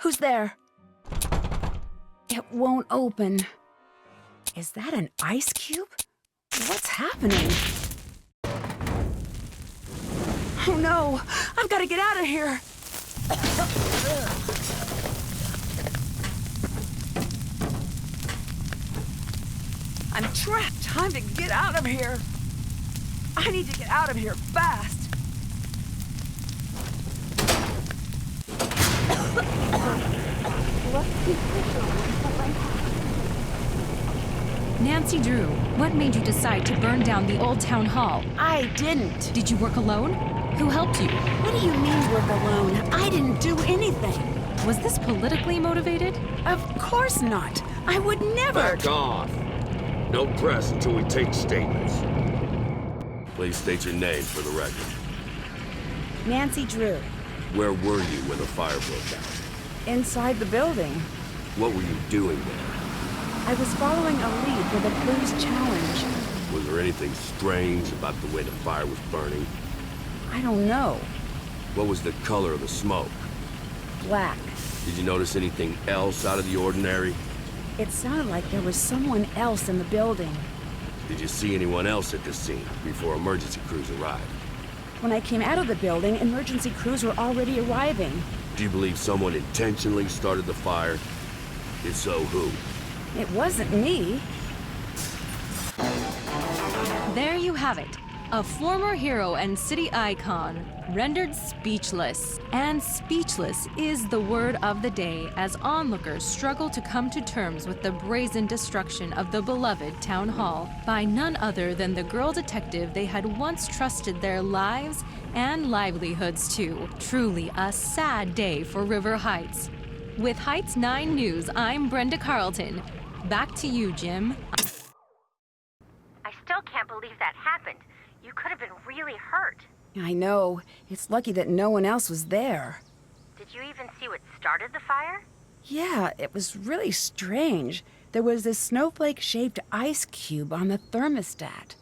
Who's there? It won't open. Is that an ice cube? What's happening? Oh no! I've got to get out of here! I'm trapped! Time to get out of here! I need to get out of here fast! Nancy Drew, what made you decide to burn down the old town hall? I didn't. Did you work alone? Who helped you? What do you mean work alone? I didn't do anything. Was this politically motivated? Of course not. I would never. Back off. No press until we take statements. Please state your name for the record. Nancy Drew. Where were you when the fire broke out? Inside the building. What were you doing there? I was following a lead for the Clues Challenge. Was there anything strange about the way the fire was burning? I don't know. What was the color of the smoke? Black. Did you notice anything else out of the ordinary? It sounded like there was someone else in the building. Did you see anyone else at the scene before emergency crews arrived? When I came out of the building, emergency crews were already arriving. Do you believe someone intentionally started the fire? If so, who? It wasn't me. There you have it. A former hero and city icon, rendered speechless. And speechless is the word of the day as onlookers struggle to come to terms with the brazen destruction of the beloved town hall by none other than the girl detective they had once trusted their lives and livelihoods to. Truly a sad day for River Heights. With Heights 9 News, I'm Brenda Carlton. Back to you, Jim. I still can't believe that happened. You could have been really hurt. I know. It's lucky that no one else was there. Did you even see what started the fire? Yeah, it was really strange. There was this snowflake-shaped ice cube on the thermostat.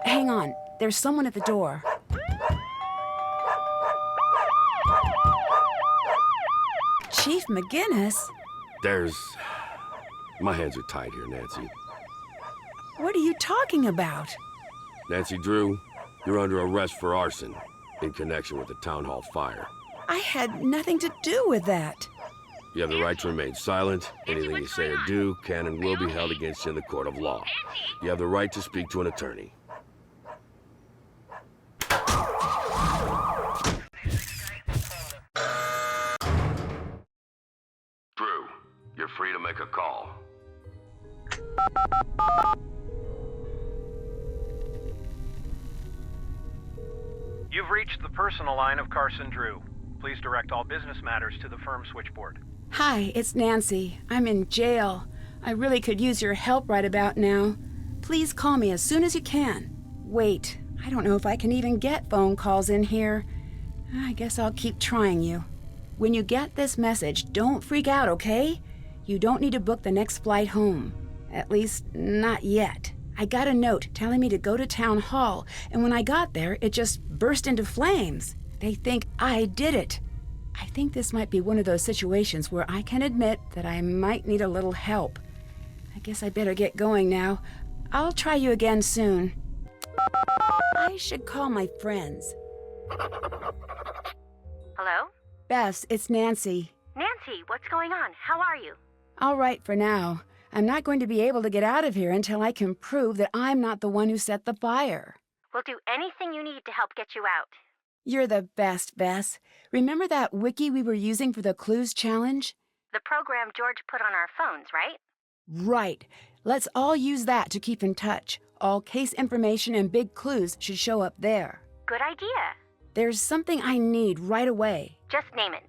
Hang on. There's someone at the door. Chief McGinnis? My hands are tied here, Nancy. What are you talking about? Nancy Drew, you're under arrest for arson in connection with the town hall fire. I had nothing to do with that. You have the right to remain silent. Anything you say or do can and will be held against you in the court of law. You have the right to speak to an attorney. Drew, you're free to make a call. You've reached the personal line of Carson Drew. Please direct all business matters to the firm switchboard. Hi, it's Nancy. I'm in jail. I really could use your help right about now. Please call me as soon as you can. Wait, I don't know if I can even get phone calls in here. I guess I'll keep trying you. When you get this message, don't freak out, okay? You don't need to book the next flight home. At least, not yet. I got a note telling me to go to town hall, and when I got there, it just burst into flames. They think I did it. I think this might be one of those situations where I can admit that I might need a little help. I guess I better get going now. I'll try you again soon. I should call my friends. Hello? Bess, it's Nancy. Nancy, what's going on? How are you? All right for now. I'm not going to be able to get out of here until I can prove that I'm not the one who set the fire. We'll do anything you need to help get you out. You're the best, Bess. Remember that wiki we were using for the Clues Challenge? The program George put on our phones, right? Right. Let's all use that to keep in touch. All case information and big clues should show up there. Good idea. There's something I need right away. Just name it.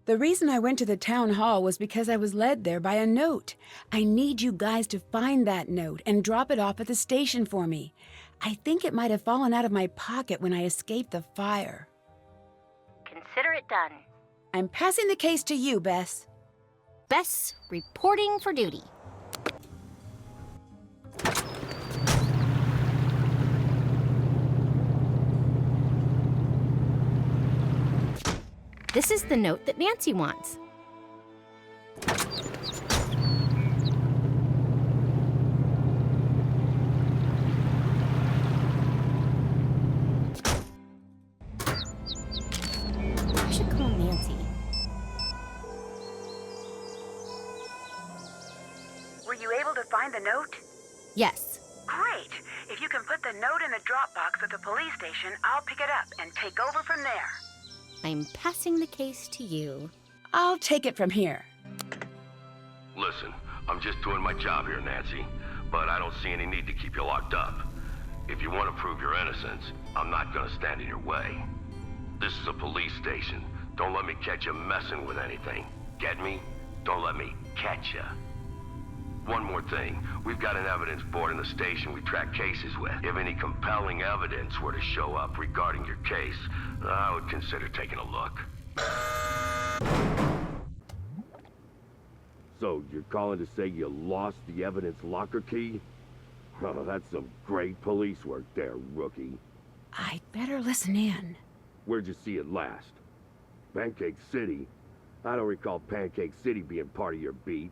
The reason I went to the town hall was because I was led there by a note. I need you guys to find that note and drop it off at the station for me. I think it might have fallen out of my pocket when I escaped the fire. Consider it done. I'm passing the case to you, Bess. Bess, reporting for duty. This is the note that Nancy wants. I should call Nancy. Were you able to find the note? Yes. Great. If you can put the note in the Dropbox at the police station, I'll pick it up and take over from there. I'm passing the case to you. I'll take it from here. Listen, I'm just doing my job here, Nancy, but I don't see any need to keep you locked up. If you want to prove your innocence, I'm not gonna stand in your way. This is a police station. Don't let me catch you messing with anything. Get me? Don't let me catch you. One more thing. We've got an evidence board in the station we track cases with. If any compelling evidence were to show up regarding your case, I would consider taking a look. So, you're calling to say you lost the evidence locker key? Oh, that's some great police work there, rookie. I'd better listen in. Where'd you see it last? Pancake City? I don't recall Pancake City being part of your beat.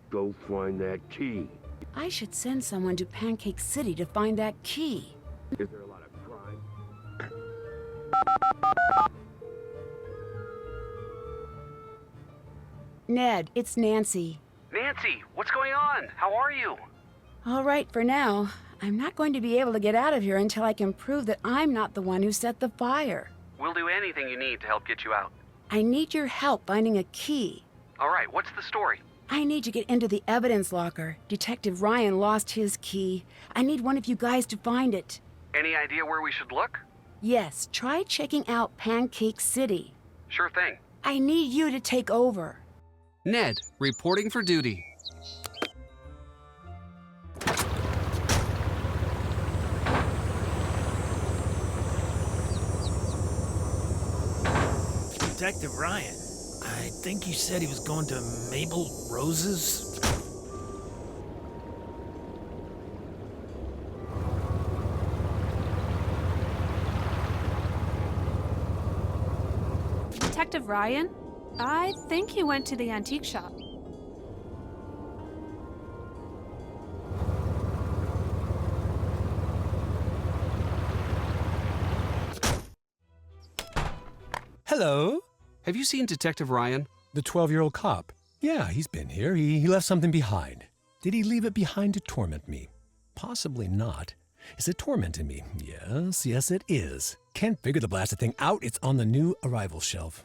Go find that key. I should send someone to Pancake City to find that key. Is there a lot of crime? Ned, it's Nancy. Nancy, what's going on? How are you? All right, for now. I'm not going to be able to get out of here until I can prove that I'm not the one who set the fire. We'll do anything you need to help get you out. I need your help finding a key. All right, what's the story? I need to get into the evidence locker. Detective Ryan lost his key. I need one of you guys to find it. Any idea where we should look? Yes, try checking out Pancake City. Sure thing. I need you to take over. Ned, reporting for duty. Detective Ryan, I think you said he was going to Mabel Rose's? Detective Ryan? I think he went to the antique shop. Hello? Have you seen Detective Ryan? The 12-year-old cop. Yeah, he's been here. He left something behind. Did he leave it behind to torment me? Possibly not. Is it tormenting me? Yes, it is. Can't figure the blasted thing out. It's on the new arrival shelf.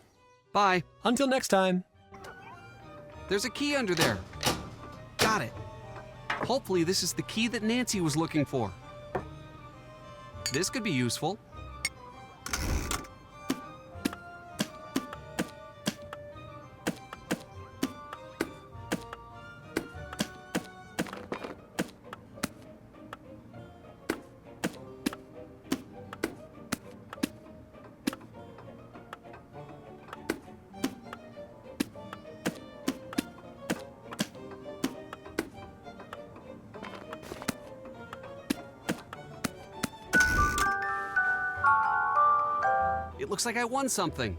Bye. Until next time. There's a key under there. Got it. Hopefully this is the key that Nancy was looking for. This could be useful. It looks like I won something.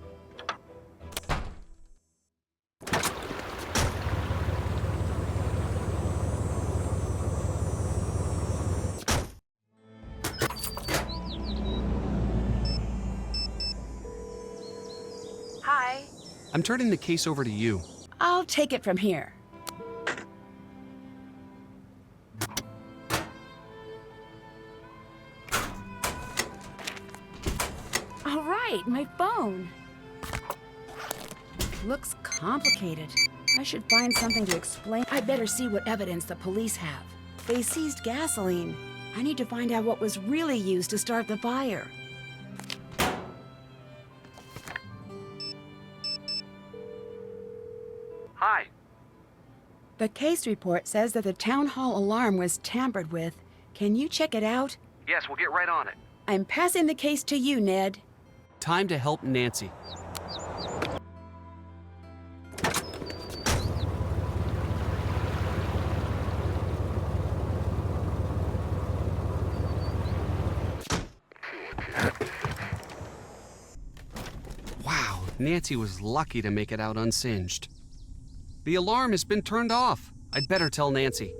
Hi. I'm turning the case over to you. I'll take it from here. All right, my phone. Looks complicated. I should find something to explain. I better see what evidence the police have. They seized gasoline. I need to find out what was really used to start the fire. Hi. The case report says that the town hall alarm was tampered with. Can you check it out? Yes, we'll get right on it. I'm passing the case to you, Ned. Time to help Nancy. Wow, Nancy was lucky to make it out unsinged. The alarm has been turned off. I'd better tell Nancy.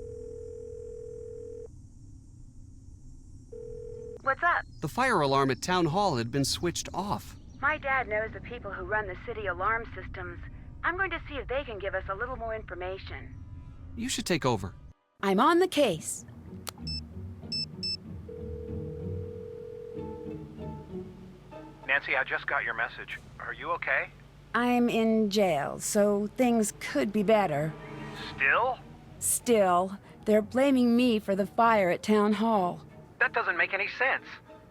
What's up? The fire alarm at Town Hall had been switched off. My dad knows the people who run the city alarm systems. I'm going to see if they can give us a little more information. You should take over. I'm on the case. Nancy, I just got your message. Are you okay? I'm in jail, so things could be better. Still? Still, they're blaming me for the fire at Town Hall. That doesn't make any sense.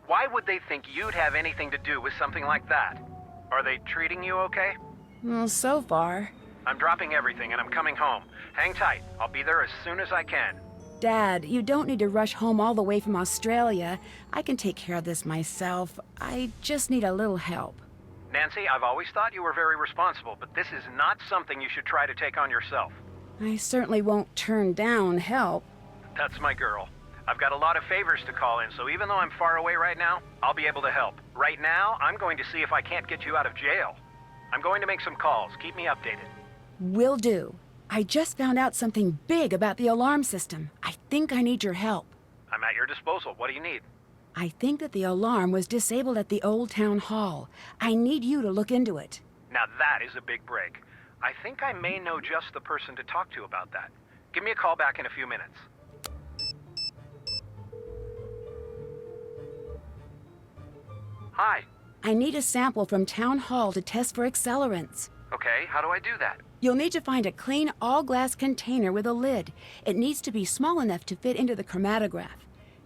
Why would they think you'd have anything to do with something like that? Are they treating you okay? Well, so far. I'm dropping everything and I'm coming home. Hang tight. I'll be there as soon as I can. Dad, you don't need to rush home all the way from Australia. I can take care of this myself. I just need a little help. Nancy, I've always thought you were very responsible, but this is not something you should try to take on yourself. I certainly won't turn down help. That's my girl. I've got a lot of favors to call in, so even though I'm far away right now, I'll be able to help. Right now, I'm going to see if I can't get you out of jail. I'm going to make some calls. Keep me updated. Will do. I just found out something big about the alarm system. I think I need your help. I'm at your disposal. What do you need? I think that the alarm was disabled at the old town hall. I need you to look into it. Now that is a big break. I think I may know just the person to talk to about that. Give me a call back in a few minutes. Hi. I need a sample from town hall to test for accelerants. Okay, how do I do that? You'll need to find a clean all-glass container with a lid. It needs to be small enough to fit into the chromatograph.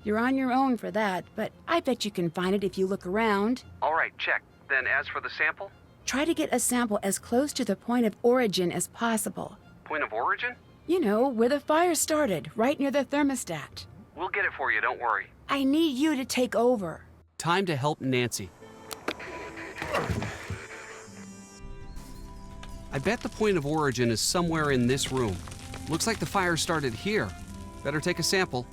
You're on your own for that, but I bet you can find it if you look around. All right, check. Then as for the sample? Try to get a sample as close to the point of origin as possible. Point of origin? You know, where the fire started, right near the thermostat. We'll get it for you, don't worry. I need you to take over. Time to help Nancy. I bet the point of origin is somewhere in this room. Looks like the fire started here. Better take a sample.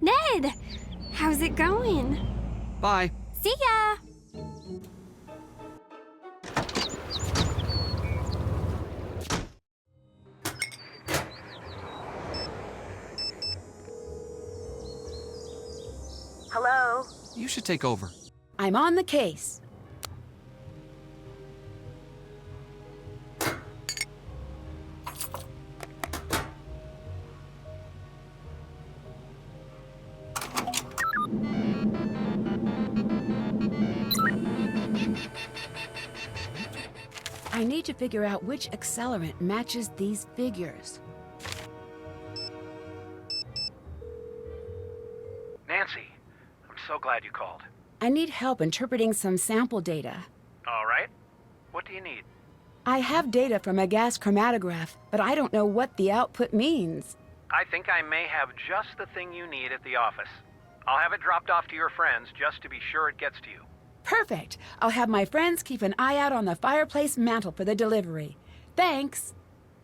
Ned! How's it going? Bye. See ya! Hello? You should take over. I'm on the case. I need to figure out which accelerant matches these figures. Nancy, I'm so glad you called. I need help interpreting some sample data. All right. What do you need? I have data from a gas chromatograph, but I don't know what the output means. I think I may have just the thing you need at the office. I'll have it dropped off to your friends just to be sure it gets to you. Perfect. I'll have my friends keep an eye out on the fireplace mantle for the delivery. Thanks.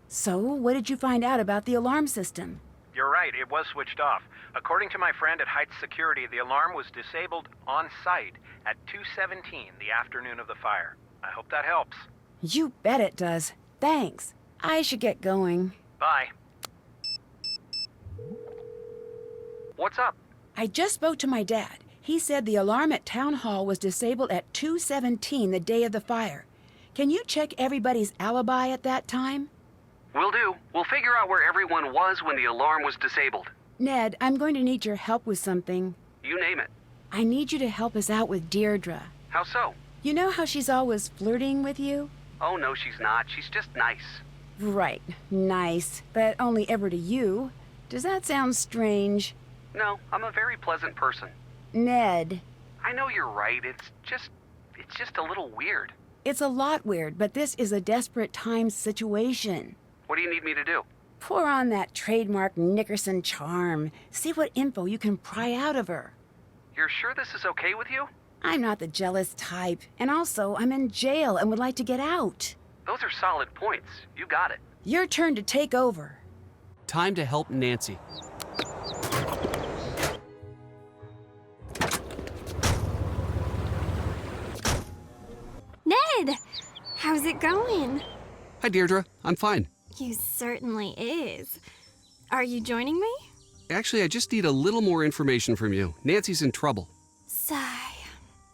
So, what did you find out about the alarm system? You're right, it was switched off. According to my friend at Heights Security, the alarm was disabled on site at 2:17 the afternoon of the fire. I hope that helps. You bet it does. Thanks. I should get going. Bye. What's up? I just spoke to my dad. He said the alarm at Town Hall was disabled at 2:17 the day of the fire. Can you check everybody's alibi at that time? Will do. We'll figure out where everyone was when the alarm was disabled. Ned, I'm going to need your help with something. You name it. I need you to help us out with Deirdre. How so? You know how she's always flirting with you? Oh, no, she's not. She's just nice. Right. Nice. But only ever to you. Does that sound strange? No, I'm a very pleasant person. Ned. I know you're right. It's just a little weird. It's a lot weird, but this is a desperate times situation. What do you need me to do? Pour on that trademark Nickerson charm. See what info you can pry out of her. You're sure this is okay with you? I'm not the jealous type, and also I'm in jail and would like to get out. Those are solid points. You got it. Your turn to take over. Time to help Nancy. Ned! How's it going? Hi, Deirdre. I'm fine. You certainly is. Are you joining me? Actually, I just need a little more information from you. Nancy's in trouble. Sigh.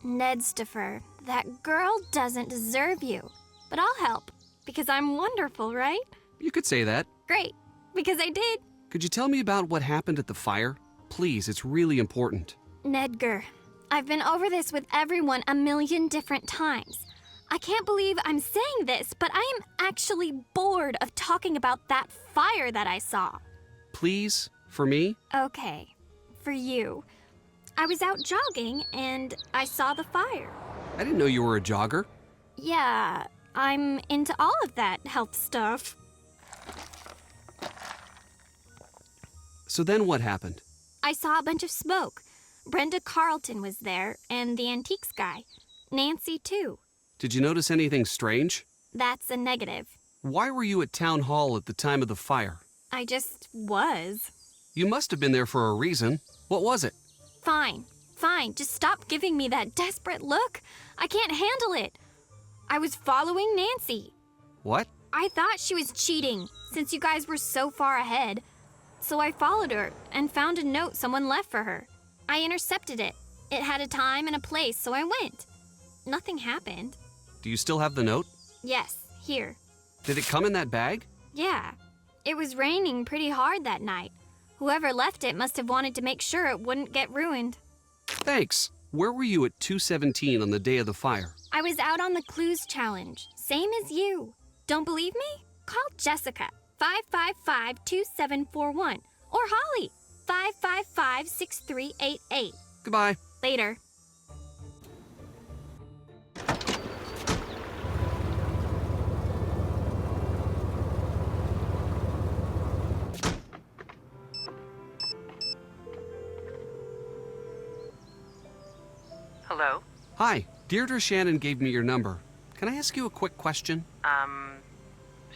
Nedstifer, that girl doesn't deserve you. But I'll help, because I'm wonderful, right? You could say that. Great, because I did. Could you tell me about what happened at the fire? Please, it's really important. Nedgar, I've been over this with everyone a million different times. I can't believe I'm saying this, but I am actually bored of talking about that fire that I saw. Please, for me? Okay, for you. I was out jogging and I saw the fire. I didn't know you were a jogger. Yeah, I'm into all of that health stuff. So then what happened? I saw a bunch of smoke. Brenda Carlton was there, and the antiques guy. Nancy, too. Did you notice anything strange? That's a negative. Why were you at town hall at the time of the fire? I just was. You must have been there for a reason. What was it? Fine. Just stop giving me that desperate look. I can't handle it. I was following Nancy. What? I thought she was cheating, since you guys were so far ahead. So I followed her and found a note someone left for her. I intercepted it. It had a time and a place, so I went. Nothing happened. Do you still have the note? Yes, here. Did it come in that bag? Yeah. It was raining pretty hard that night. Whoever left it must have wanted to make sure it wouldn't get ruined. Thanks. Where were you at 2:17 on the day of the fire? I was out on the clues challenge, same as you. Don't believe me? Call Jessica, 555-2741, or Holly, 555-6388. Goodbye. Later. Hello? Hi. Deirdre Shannon gave me your number. Can I ask you a quick question?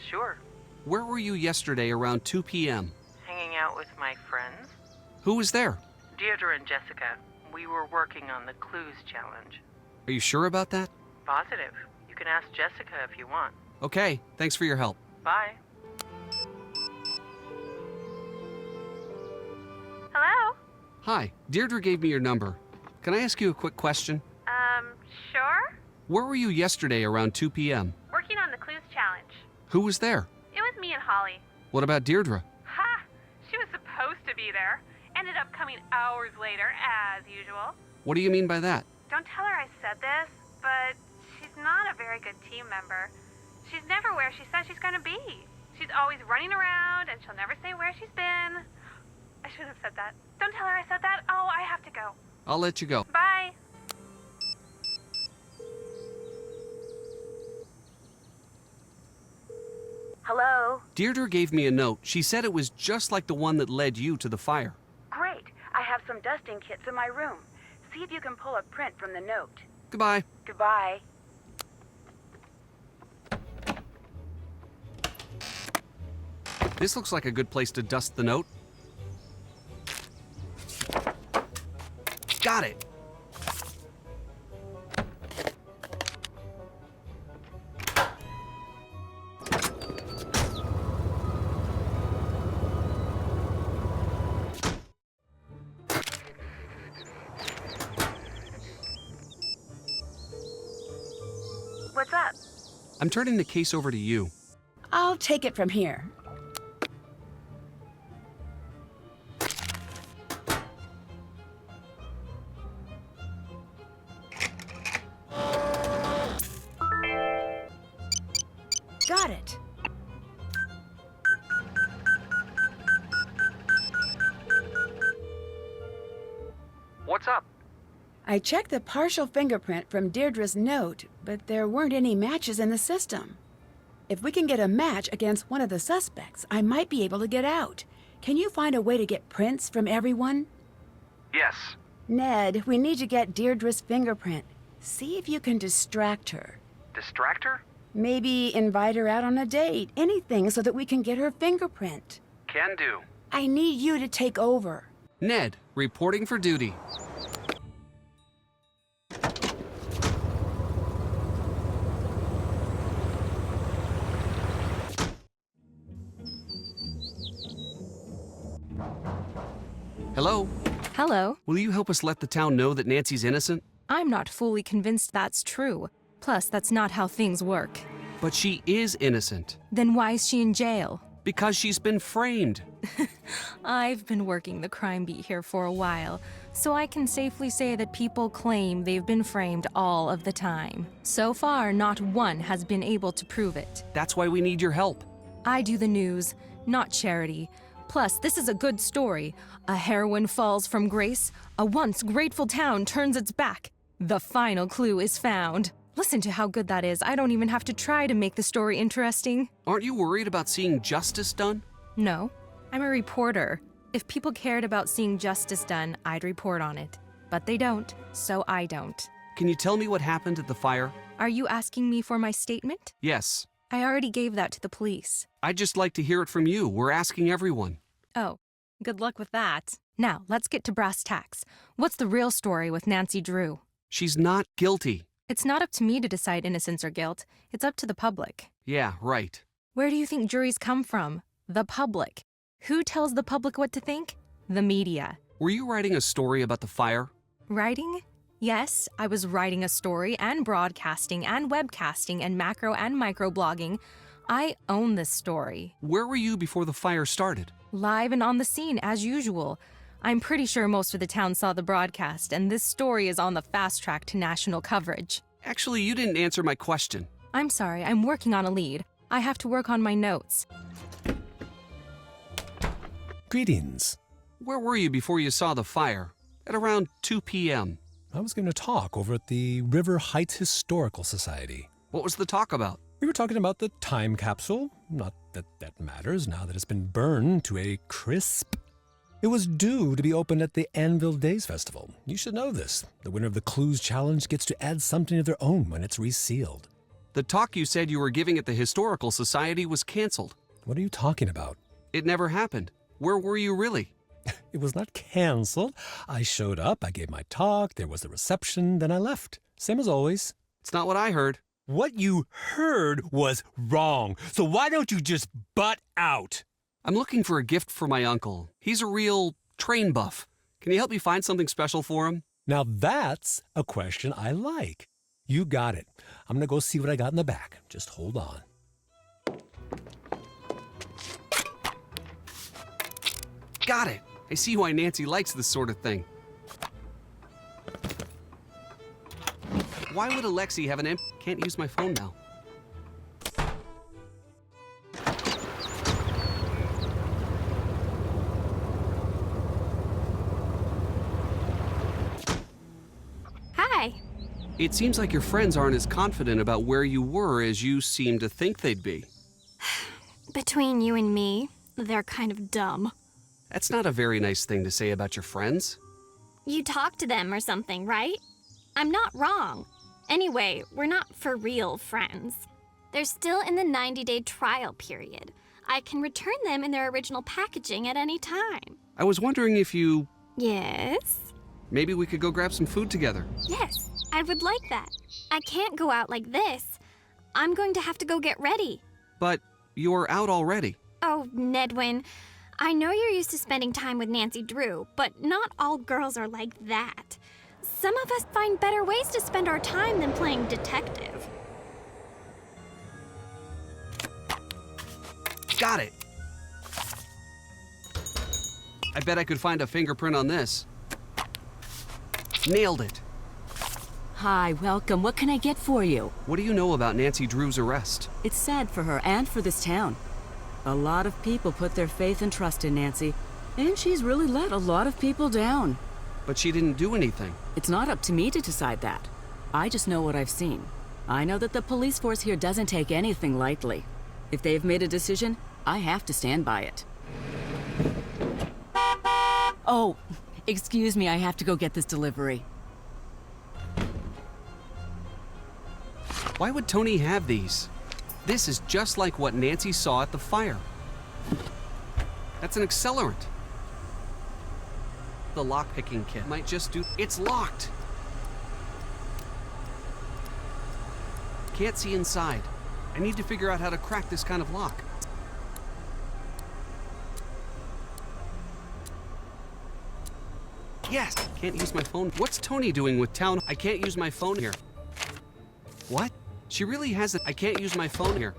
Sure. Where were you yesterday around 2 p.m.? Hanging out with my friends. Who was there? Deirdre and Jessica. We were working on the clues challenge. Are you sure about that? Positive. You can ask Jessica if you want. Okay. Thanks for your help. Bye. Hello? Hi. Deirdre gave me your number. Can I ask you a quick question? Sure? Where were you yesterday around 2 p.m.? Working on the clues challenge. Who was there? It was me and Holly. What about Deirdre? Ha! She was supposed to be there. Ended up coming hours later, as usual. What do you mean by that? Don't tell her I said this, but she's not a very good team member. She's never where she says she's going to be. She's always running around, and she'll never say where she's been. I shouldn't have said that. Don't tell her I said that. Oh, I have to go. I'll let you go. Bye. Hello? Deirdre gave me a note. She said it was just like the one that led you to the fire. Great. I have some dusting kits in my room. See if you can pull a print from the note. Goodbye. Goodbye. This looks like a good place to dust the note. Got it. What's up? I'm turning the case over to you. I'll take it from here. Got it. What's up? I checked the partial fingerprint from Deirdre's note, but there weren't any matches in the system. If we can get a match against one of the suspects, I might be able to get out. Can you find a way to get prints from everyone? Yes. Ned, we need to get Deirdre's fingerprint. See if you can distract her. Distract her? Maybe invite her out on a date. Anything so that we can get her fingerprint. Can do. I need you to take over. Ned, reporting for duty. Hello? Hello. Will you help us let the town know that Nancy's innocent? I'm not fully convinced that's true. Plus, that's not how things work. But she is innocent. Then why is she in jail? Because she's been framed. I've been working the crime beat here for a while, so I can safely say that people claim they've been framed all of the time. So far, not one has been able to prove it. That's why we need your help. I do the news, not charity. Plus, this is a good story. A heroine falls from grace, a once grateful town turns its back. The final clue is found. Listen to how good that is. I don't even have to try to make the story interesting. Aren't you worried about seeing justice done? No, I'm a reporter. If people cared about seeing justice done, I'd report on it. But they don't, so I don't. Can you tell me what happened at the fire? Are you asking me for my statement? Yes. I already gave that to the police. I'd just like to hear it from you. We're asking everyone. Oh, good luck with that. Now, let's get to brass tacks. What's the real story with Nancy Drew? She's not guilty. It's not up to me to decide innocence or guilt. It's up to the public. Yeah, right. Where do you think juries come from? The public. Who tells the public what to think? The media. Were you writing a story about the fire? Writing? Yes, I was writing a story and broadcasting and webcasting and macro and micro blogging. I own this story. Where were you before the fire started? Live and on the scene, as usual. I'm pretty sure most of the town saw the broadcast, and this story is on the fast track to national coverage. Actually, you didn't answer my question. I'm sorry, I'm working on a lead. I have to work on my notes. Greetings. Where were you before you saw the fire? At around 2 p.m. I was going to talk over at the River Heights Historical Society. What was the talk about? We were talking about the time capsule. Not that that matters now that it's been burned to a crisp. It was due to be opened at the Anvil Days Festival. You should know this. The winner of the Clues Challenge gets to add something of their own when it's resealed. The talk you said you were giving at the Historical Society was canceled. What are you talking about? It never happened. Where were you really? It was not canceled. I showed up, I gave my talk, there was the reception, then I left. Same as always. It's not what I heard. What you heard was wrong. So why don't you just butt out? I'm looking for a gift for my uncle. He's a real train buff. Can you help me find something special for him? Now that's a question I like. You got it. I'm gonna go see what I got in the back. Just hold on. Got it. I see why Nancy likes this sort of thing. Why would Alexi have an Can't use my phone now. Hi. It seems like your friends aren't as confident about where you were as you seem to think they'd be. Between you and me, they're kind of dumb. That's not a very nice thing to say about your friends. You talk to them or something, right? I'm not wrong. Anyway, we're not for real friends. They're still in the 90-day trial period. I can return them in their original packaging at any time. I was wondering if you... Yes? Maybe we could go grab some food together. Yes, I would like that. I can't go out like this. I'm going to have to go get ready. But you're out already. Oh, Nedwin, I know you're used to spending time with Nancy Drew, but not all girls are like that. Some of us find better ways to spend our time than playing detective. Got it. I bet I could find a fingerprint on this. Nailed it. Hi, welcome. What can I get for you? What do you know about Nancy Drew's arrest? It's sad for her and for this town. A lot of people put their faith and trust in Nancy, and she's really let a lot of people down. But she didn't do anything. It's not up to me to decide that. I just know what I've seen. I know that the police force here doesn't take anything lightly. If they've made a decision, I have to stand by it. Oh, Excuse me, I have to go get this delivery. Why would Tony have these? This is just like what Nancy saw at the fire. That's an accelerant. The lock-picking kit might just do... It's locked! Can't see inside. I need to figure out how to crack this kind of lock. Yes! Can't use my phone. What's Tony doing with town? I can't use my phone here. What? She really has it. I can't use my phone here.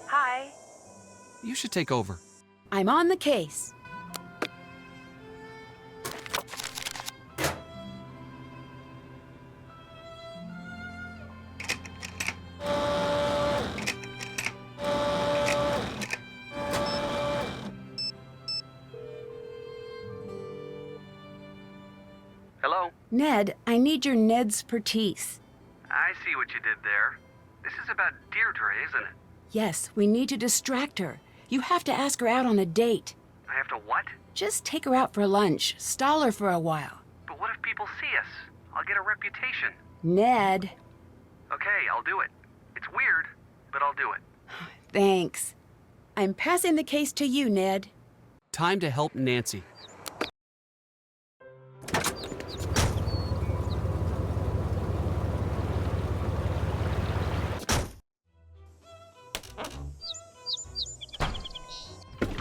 Hi. You should take over. I'm on the case. Hello? Ned, I need your Ned's expertise. I see what you did there. This is about Deirdre, isn't it? Yes, we need to distract her. You have to ask her out on a date. I have to what? Just take her out for lunch. Stall her for a while. But what if people see us? I'll get a reputation. Ned. Okay, I'll do it. It's weird, but I'll do it. Thanks. I'm passing the case to you, Ned. Time to help Nancy.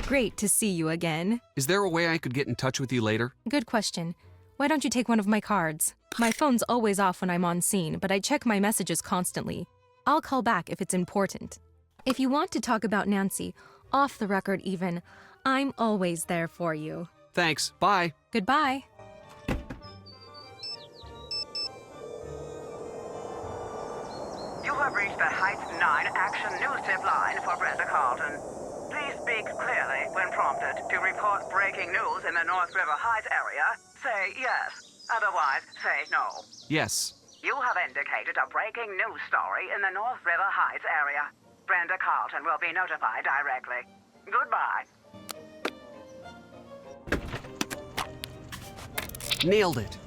Great to see you again. Is there a way I could get in touch with you later? Good question. Why don't you take one of my cards? My phone's always off when I'm on scene, but I check my messages constantly. I'll call back if it's important. If you want to talk about Nancy, off the record even, I'm always there for you. Thanks. Bye. Goodbye. You have reached the Heights 9 Action News Tip line for Brenda Carlton. Please speak clearly when prompted. To report breaking news in the North River Heights area, say yes. Otherwise, say no. Yes. You have indicated a breaking news story in the North River Heights area. Brenda Carlton will be notified directly. Goodbye. Nailed it.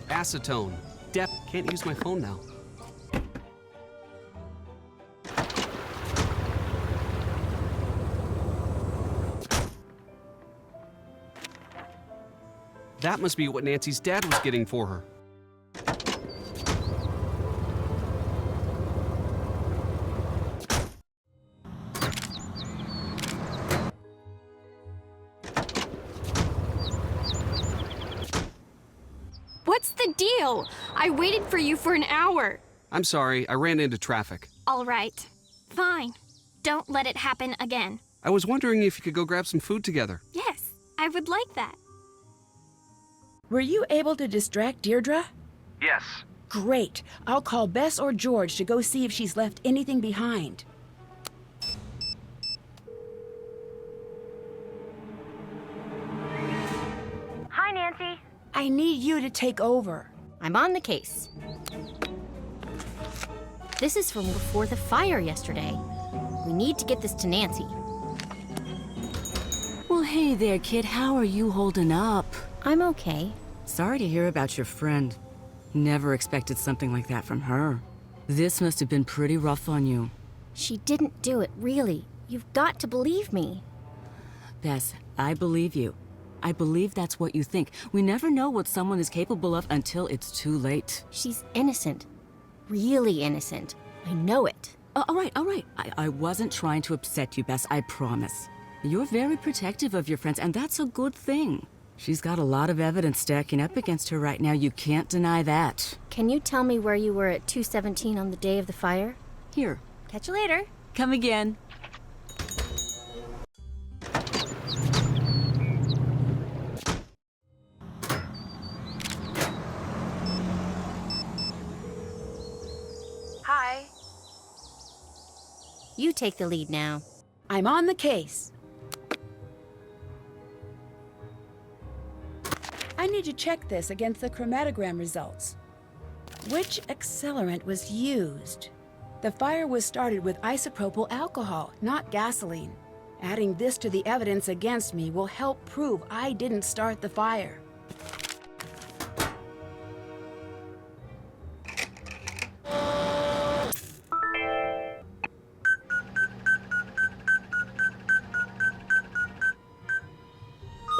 Acetone. Can't use my phone now. That must be what Nancy's dad was getting for her. What's the deal? I waited for you for an hour. I'm sorry, I ran into traffic. All right. Fine. Don't let it happen again. I was wondering if you could go grab some food together. Yes, I would like that. Were you able to distract Deirdre? Yes. Great. I'll call Bess or George to go see if she's left anything behind. Hi, Nancy. I need you to take over. I'm on the case. This is from before the fire yesterday. We need to get this to Nancy. Well, hey there, kid. How are you holding up? I'm okay. Sorry to hear about your friend. Never expected something like that from her. This must have been pretty rough on you. She didn't do it, really. You've got to believe me. Bess, I believe you. I believe that's what you think. We never know what someone is capable of until it's too late. She's innocent. Really innocent. I know it. All right. I wasn't trying to upset you, Bess, I promise. You're very protective of your friends, and that's a good thing. She's got a lot of evidence stacking up against her right now. You can't deny that. Can you tell me where you were at 2:17 on the day of the fire? Here. Catch you later. Come again. Hi. You take the lead now. I'm on the case. need to check this against the chromatogram results. Which accelerant was used? The fire was started with isopropyl alcohol, not gasoline. Adding this to the evidence against me will help prove I didn't start the fire.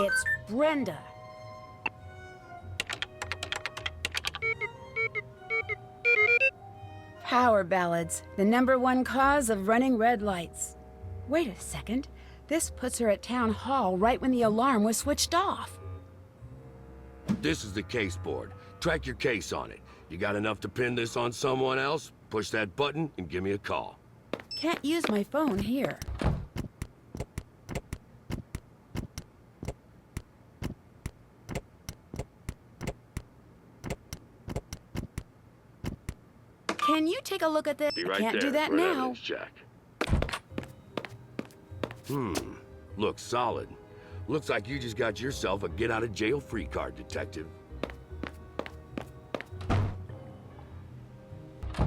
It's Brenda. Power ballads, the #1 cause of running red lights. Wait a second. This puts her at town hall right when the alarm was switched off. This is the case board. Track your case on it. You got enough to pin this on someone else? Push that button and give me a call. Can't use my phone here. Can you take a look at this? Be right I can't there do that for an now. evidence check. Looks solid. Looks like you just got yourself a get-out-of-jail-free card, detective.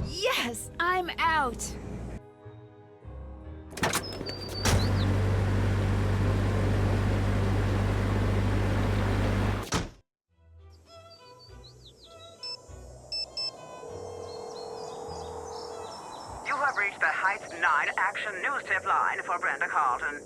Yes, I'm out. You have reached the Heights 9 Action News Tip line for Brenda Carlton.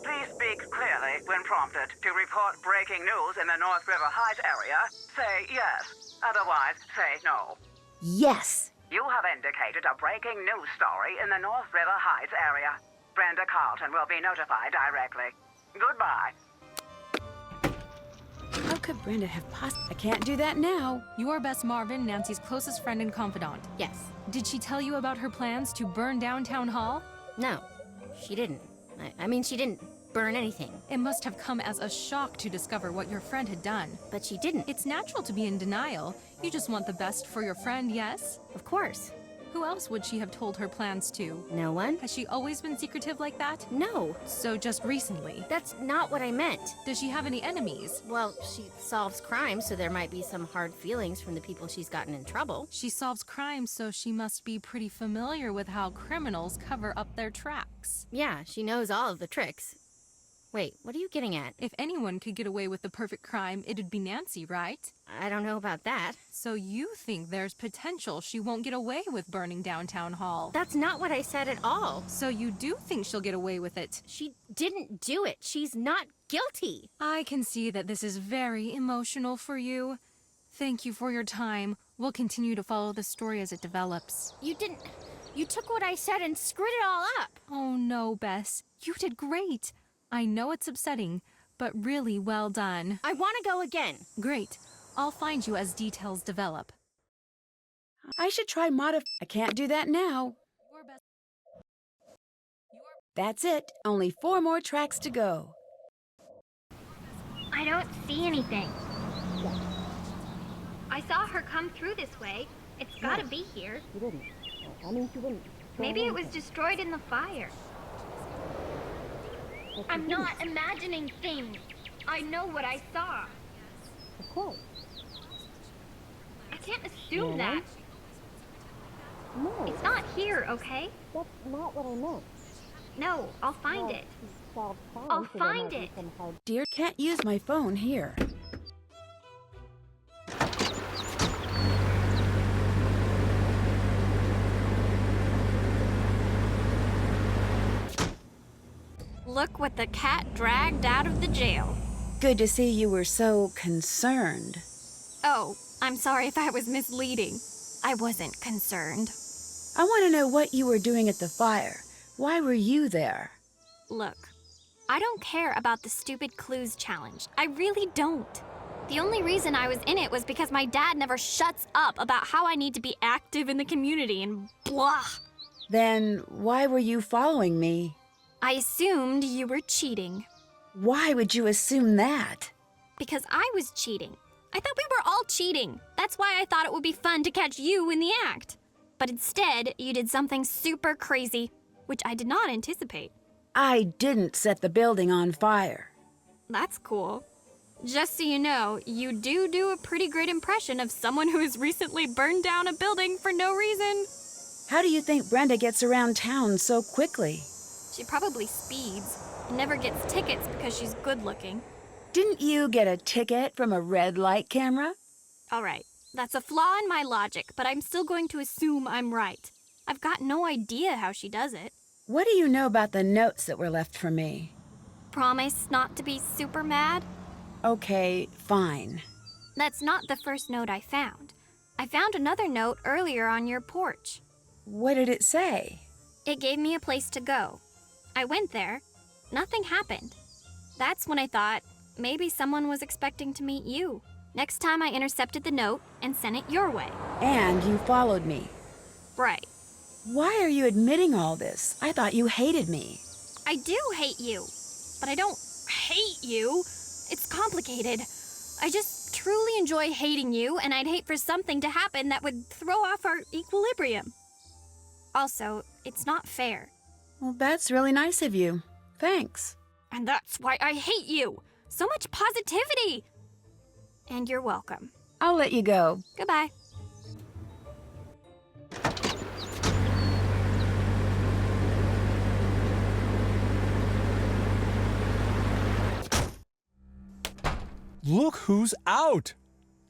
Please speak clearly when prompted. To report breaking news in the North River Heights area, say yes. Otherwise, say no. Yes. You have indicated a breaking news story in the North River Heights area. Brenda Carlton will be notified directly. Goodbye. How could Brenda have I can't do that now. Your Bess Marvin, Nancy's closest friend and confidant. Yes. Did she tell you about her plans to burn down Town Hall? No, she didn't. I mean, she didn't burn anything. It must have come as a shock to discover what your friend had done. But she didn't. It's natural to be in denial. You just want the best for your friend, yes? Of course. Who else would she have told her plans to? No one. Has she always been secretive like that? No. So just recently? That's not what I meant. Does she have any enemies? Well, she solves crimes, so there might be some hard feelings from the people she's gotten in trouble. She solves crimes, so she must be pretty familiar with how criminals cover up their tracks. Yeah, she knows all of the tricks. Wait, what are you getting at? If anyone could get away with the perfect crime, it'd be Nancy, right? I don't know about that. So you think there's potential she won't get away with burning down Town Hall? That's not what I said at all. So you do think she'll get away with it? She didn't do it. She's not guilty. I can see that this is very emotional for you. Thank you for your time. We'll continue to follow the story as it develops. You didn't... You took what I said and screwed it all up. Oh no, Bess. You did great. I know it's upsetting, but really well done. I want to go again. Great. I'll find you as details develop. I should try I can't do that now. That's it. Only 4 more tracks to go. I don't see anything. I saw her come through this way. It's gotta be here. She didn't. I mean, she didn't. Maybe it was destroyed in the fire. I'm not imagining things. I know what I saw. Of course. I can't assume that. No. It's not here, okay? That's not what I meant. No, I'll find it. I'll find it. Dear, can't use my phone here. Look what the cat dragged out of the jail. Good to see you were so concerned. Oh, I'm sorry if I was misleading. I wasn't concerned. I want to know what you were doing at the fire. Why were you there? Look, I don't care about the stupid clues challenge. I really don't. The only reason I was in it was because my dad never shuts up about how I need to be active in the community and blah. Then why were you following me? I assumed you were cheating. Why would you assume that? Because I was cheating. I thought we were all cheating. That's why I thought it would be fun to catch you in the act. But instead, you did something super crazy, which I did not anticipate. I didn't set the building on fire. That's cool. Just so you know, you do a pretty great impression of someone who has recently burned down a building for no reason. How do you think Brenda gets around town so quickly? She probably speeds and never gets tickets because she's good looking. Didn't you get a ticket from a red light camera? All right, that's a flaw in my logic, but I'm still going to assume I'm right. I've got no idea how she does it. What do you know about the notes that were left for me? Promise not to be super mad? Okay, fine. That's not the first note I found. I found another note earlier on your porch. What did it say? It gave me a place to go. I went there. Nothing happened. That's when I thought maybe someone was expecting to meet you. Next time I intercepted the note and sent it your way. And you followed me. Right. Why are you admitting all this? I thought you hated me. I do hate you. But I don't hate you. It's complicated. I just truly enjoy hating you, and I'd hate for something to happen that would throw off our equilibrium. Also, it's not fair. Well, that's really nice of you. Thanks. And that's why I hate you. So much positivity. And you're welcome. I'll let you go. Goodbye. Look who's out!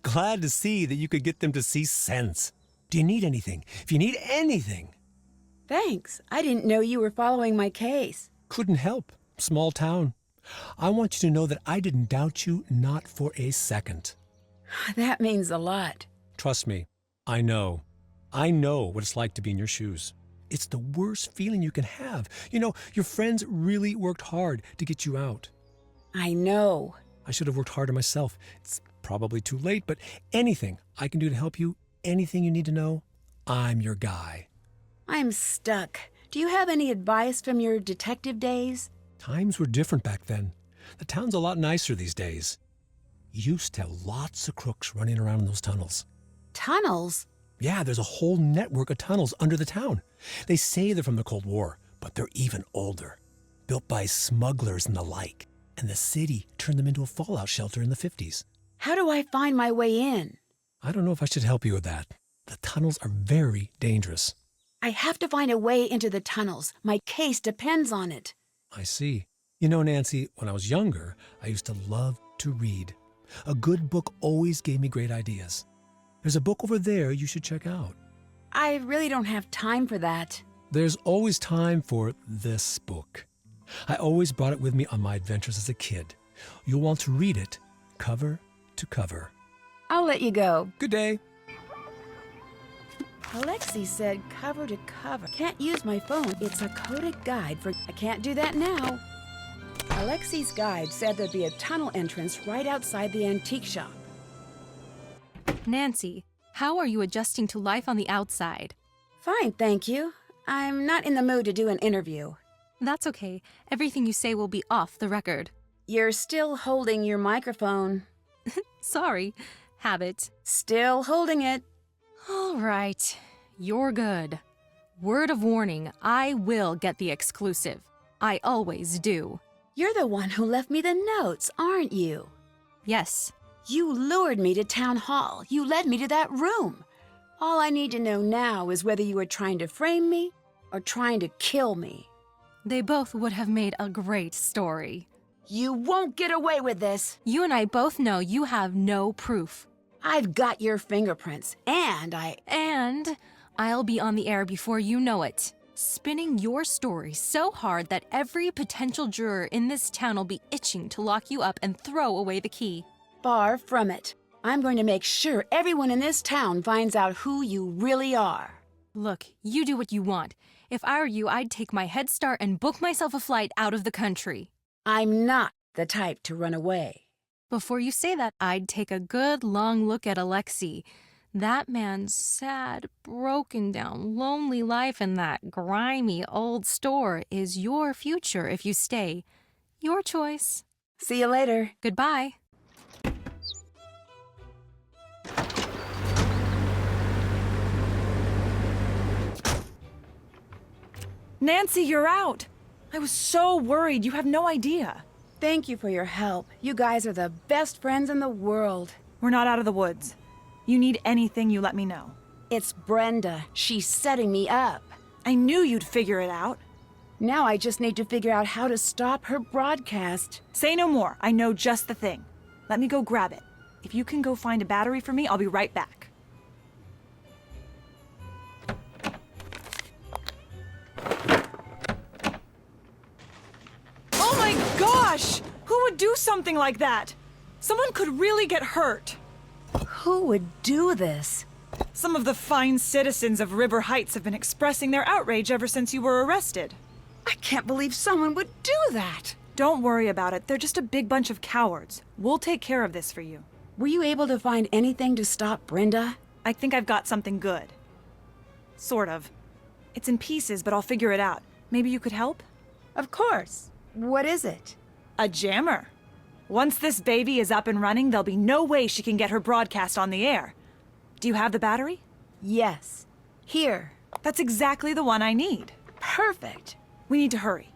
Glad to see that you could get them to see sense. Do you need anything? If you need anything. Thanks. I didn't know you were following my case. Couldn't help. Small town. I want you to know that I didn't doubt you, not for a second. That means a lot. Trust me, I know. I know what it's like to be in your shoes. It's the worst feeling you can have. You know, your friends really worked hard to get you out. I know. I should have worked harder myself. It's probably too late, but anything I can do to help you, anything you need to know, I'm your guy. I'm stuck. Do you have any advice from your detective days? Times were different back then. The town's a lot nicer these days. You used to have lots of crooks running around in those tunnels. Tunnels? Yeah, there's a whole network of tunnels under the town. They say they're from the Cold War, but they're even older. Built by smugglers and the like. And the city turned them into a fallout shelter in the 50s. How do I find my way in? I don't know if I should help you with that. The tunnels are very dangerous. I have to find a way into the tunnels. My case depends on it. I see. You know, Nancy, when I was younger, I used to love to read. A good book always gave me great ideas. There's a book over there you should check out. I really don't have time for that. There's always time for this book. I always brought it with me on my adventures as a kid. You'll want to read it cover to cover. I'll let you go. Good day. Alexi said cover to cover. Can't use my phone. It's a coded guide for... I can't do that now. Alexi's guide said there'd be a tunnel entrance right outside the antique shop. Nancy, how are you adjusting to life on the outside? Fine, thank you. I'm not in the mood to do an interview. That's okay. Everything you say will be off the record. You're still holding your microphone. Sorry. Habit. Still holding it. All right. You're good. Word of warning, I will get the exclusive. I always do. You're the one who left me the notes, aren't you? Yes. You lured me to town hall. You led me to that room. All I need to know now is whether you were trying to frame me or trying to kill me. They both would have made a great story. You won't get away with this. You and I both know you have no proof. I've got your fingerprints, and I'll be on the air before you know it. Spinning your story so hard that every potential juror in this town will be itching to lock you up and throw away the key. Far from it. I'm going to make sure everyone in this town finds out who you really are. Look, you do what you want. If I were you, I'd take my head start and book myself a flight out of the country. I'm not the type to run away. Before you say that, I'd take a good long look at Alexi. That man's sad, broken down, lonely life in that grimy old store is your future if you stay. Your choice. See you later. Goodbye. Nancy, you're out. I was so worried. You have no idea. Thank you for your help. You guys are the best friends in the world. We're not out of the woods. You need anything, you let me know. It's Brenda. She's setting me up. I knew you'd figure it out. Now I just need to figure out how to stop her broadcast. Say no more. I know just the thing. Let me go grab it. If you can go find a battery for me, I'll be right back. Oh my gosh! Who would do something like that? Someone could really get hurt. Who would do this? Some of the fine citizens of River Heights have been expressing their outrage ever since you were arrested. I can't believe someone would do that. Don't worry about it. They're just a big bunch of cowards. We'll take care of this for you. Were you able to find anything to stop Brenda? I think I've got something good. Sort of. It's in pieces, but I'll figure it out. Maybe you could help? Of course. What is it? A jammer. Once this baby is up and running, there'll be no way she can get her broadcast on the air. Do you have the battery? Yes. Here. That's exactly the one I need. Perfect. We need to hurry.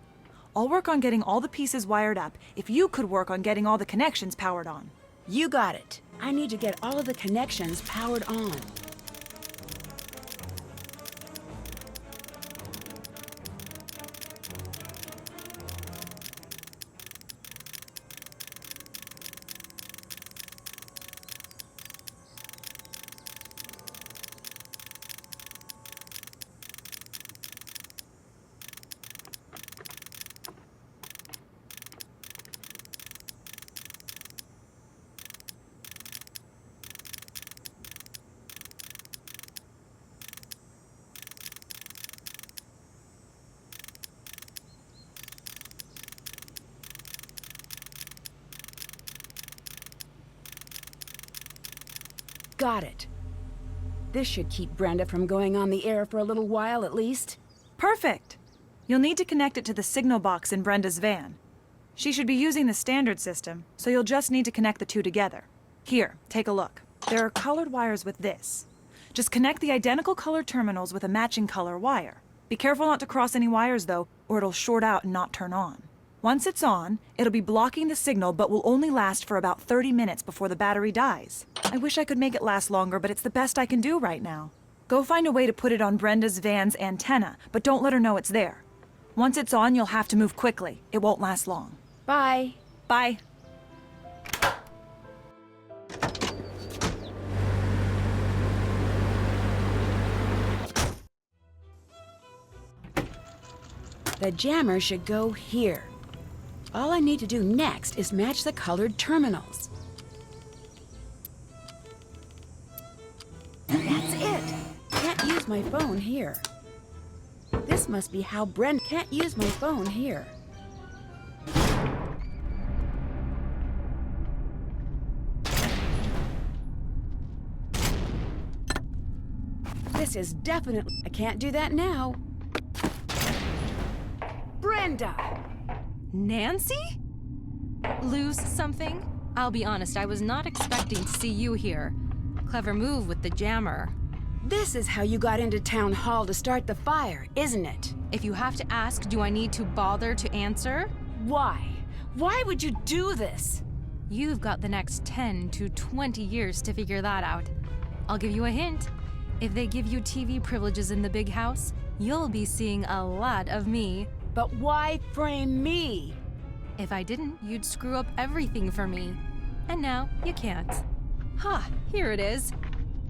I'll work on getting all the pieces wired up if you could work on getting all the connections powered on. You got it. I need to get all of the connections powered on. Got it. This should keep Brenda from going on the air for a little while at least. Perfect! You'll need to connect it to the signal box in Brenda's van. She should be using the standard system, so you'll just need to connect the two together. Here, take a look. There are colored wires with this. Just connect the identical color terminals with a matching color wire. Be careful not to cross any wires though, or it'll short out and not turn on. Once it's on, it'll be blocking the signal but will only last for about 30 minutes before the battery dies. I wish I could make it last longer, but it's the best I can do right now. Go find a way to put it on Brenda's van's antenna, but don't let her know it's there. Once it's on, you'll have to move quickly. It won't last long. Bye. Bye. The jammer should go here. All I need to do next is match the colored terminals. That's it. Can't use my phone here. This must be how Brenda can't use my phone here. This is definitely... I can't do that now. Brenda! Nancy? Lose something? I'll be honest, I was not expecting to see you here. Clever move with the jammer. This is how you got into town hall to start the fire, isn't it? If you have to ask, do I need to bother to answer? Why? Why would you do this? You've got the next 10 to 20 years to figure that out. I'll give you a hint. If they give you TV privileges in the big house, you'll be seeing a lot of me. But why frame me? If I didn't, you'd screw up everything for me. And now, you can't. Ha, here it is.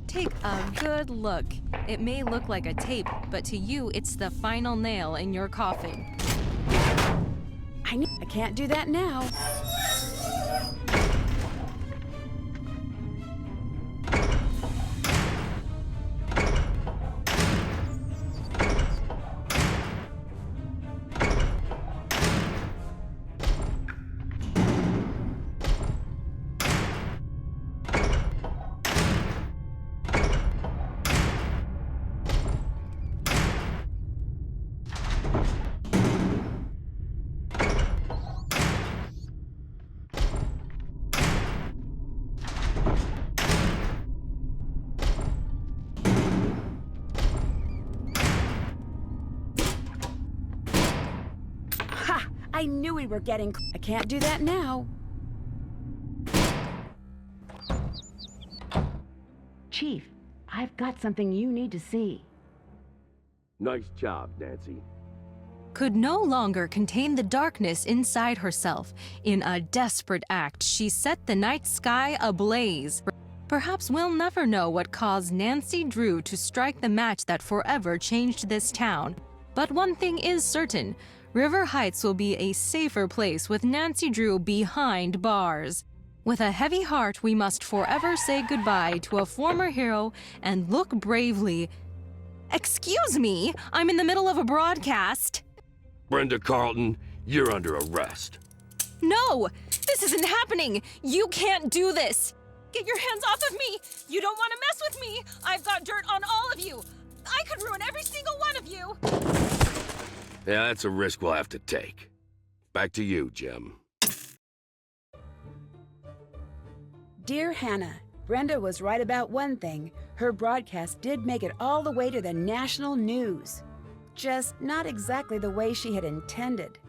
Take a good look. It may look like a tape, but to you, it's the final nail in your coffin. I can't do that now. I knew we were getting... I can't do that now. Chief, I've got something you need to see. Nice job, Nancy. Could no longer contain the darkness inside herself. In a desperate act, she set the night sky ablaze. Perhaps we'll never know what caused Nancy Drew to strike the match that forever changed this town. But one thing is certain, River Heights will be a safer place with Nancy Drew behind bars. With a heavy heart, we must forever say goodbye to a former hero and look bravely. Excuse me, I'm in the middle of a broadcast. Brenda Carlton, you're under arrest. No, this isn't happening. You can't do this. Get your hands off of me. You don't want to mess with me. I've got dirt on all of you. I could ruin every single one of you. Yeah, that's a risk we'll have to take. Back to you, Jim. Dear Hannah, Brenda was right about one thing. Her broadcast did make it all the way to the national news. Just not exactly the way she had intended.